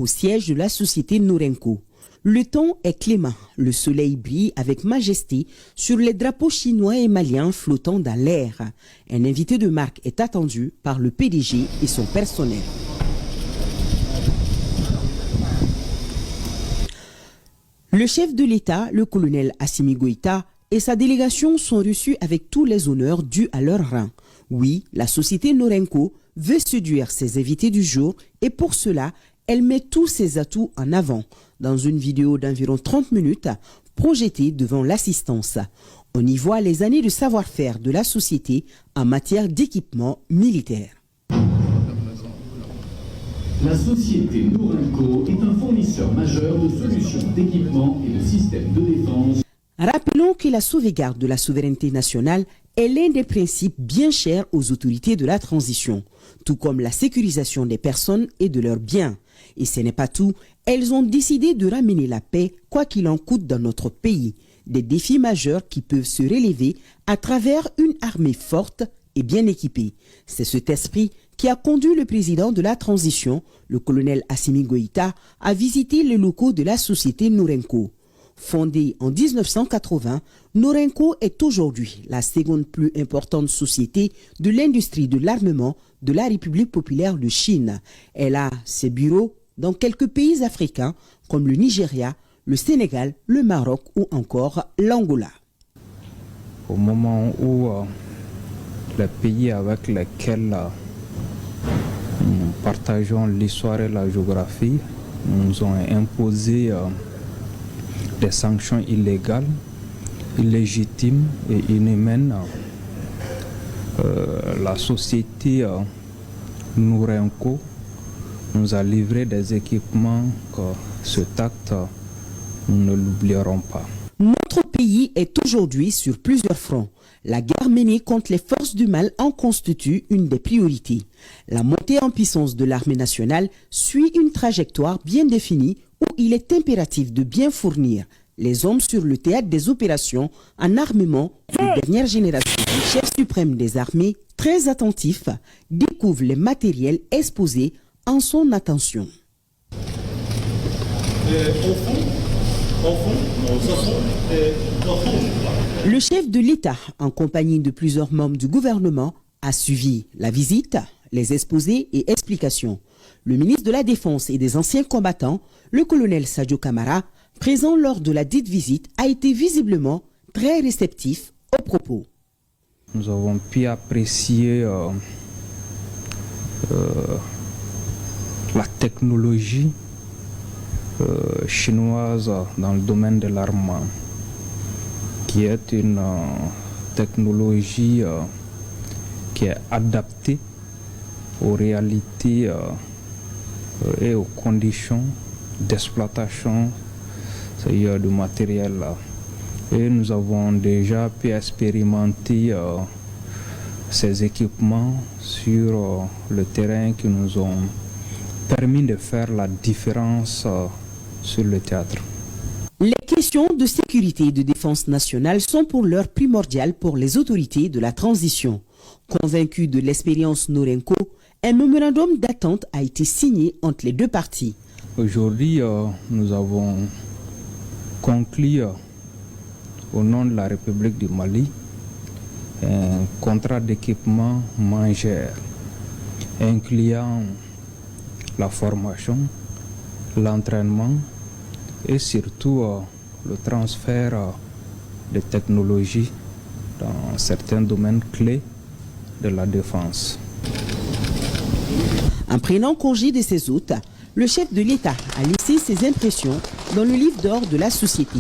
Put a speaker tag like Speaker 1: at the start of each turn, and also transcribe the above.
Speaker 1: au siège de la société Norenco. Le temps est clément, le soleil brille avec majesté sur les drapeaux chinois et maliens flottant dans l'air. Un invité de marque est attendu par le PDG et son personnel. Le chef de l'État, le colonel Assimi Goïta, et sa délégation sont reçus avec tous les honneurs dus à leur rang. Oui, la société Norenco veut séduire ses invités du jour et pour cela, elle met tous ses atouts en avant dans une vidéo d'environ 30 minutes projetée devant l'assistance. On y voit les années de savoir-faire de la société en matière d'équipement militaire.
Speaker 2: La société Norenco est un fournisseur majeur de solutions d'équipement et de systèmes de défense.
Speaker 1: Rappelons que la sauvegarde de la souveraineté nationale est l'un des principes bien chers aux autorités de la transition, tout comme la sécurisation des personnes et de leurs biens. Et ce n'est pas tout, elles ont décidé de ramener la paix, quoi qu'il en coûte dans notre pays. Des défis majeurs qui peuvent se relever à travers une armée forte et bien équipée. C'est cet esprit qui a conduit le président de la transition, le colonel Assimi Goïta, à visiter les locaux de la société Norenco. Fondée en 1980, Norenco est aujourd'hui la seconde plus importante société de l'industrie de l'armement de la République populaire de Chine. Elle a ses bureaux dans quelques pays africains comme le Nigeria, le Sénégal, le Maroc ou encore l'Angola.
Speaker 3: Au moment où les pays avec lesquels nous partageons l'histoire et la géographie nous ont imposé des sanctions illégales, illégitimes et inhumaines, la société Norenco nous a livré des équipements que cet acte, nous ne l'oublierons pas.
Speaker 1: Notre pays est aujourd'hui sur plusieurs fronts. La guerre menée contre les forces du mal en constitue une des priorités. La montée en puissance de l'armée nationale suit une trajectoire bien définie où il est impératif de bien fournir les hommes sur le théâtre des opérations en armement de dernière génération. Le chef suprême des armées, très attentif, découvre les matériels exposés en son attention. Le chef de l'État, en compagnie de plusieurs membres du gouvernement, a suivi la visite, les exposés et explications. Le ministre de la Défense et des anciens combattants, le colonel Sadio Camara, présent lors de la dite visite, a été visiblement très réceptif aux propos.
Speaker 3: Nous avons pu apprécier la technologie chinoise dans le domaine de l'armement, qui est une technologie qui est adaptée aux réalités et aux conditions d'exploitation du matériel. Et nous avons déjà pu expérimenter ces équipements sur le terrain qui nous ont permis de faire la différence sur le théâtre.
Speaker 1: Les questions de sécurité et de défense nationale sont pour l'heure primordiales pour les autorités de la transition. Convaincus de l'expérience Norenco, un mémorandum d'attente a été signé entre les deux parties.
Speaker 3: Aujourd'hui, nous avons conclu au nom de la République du Mali un contrat d'équipement majeur incluant la formation, l'entraînement et surtout le transfert de technologies dans certains domaines clés de la défense.
Speaker 1: En prenant congé de ses hôtes, le chef de l'État a laissé ses impressions dans le livre d'or de la société.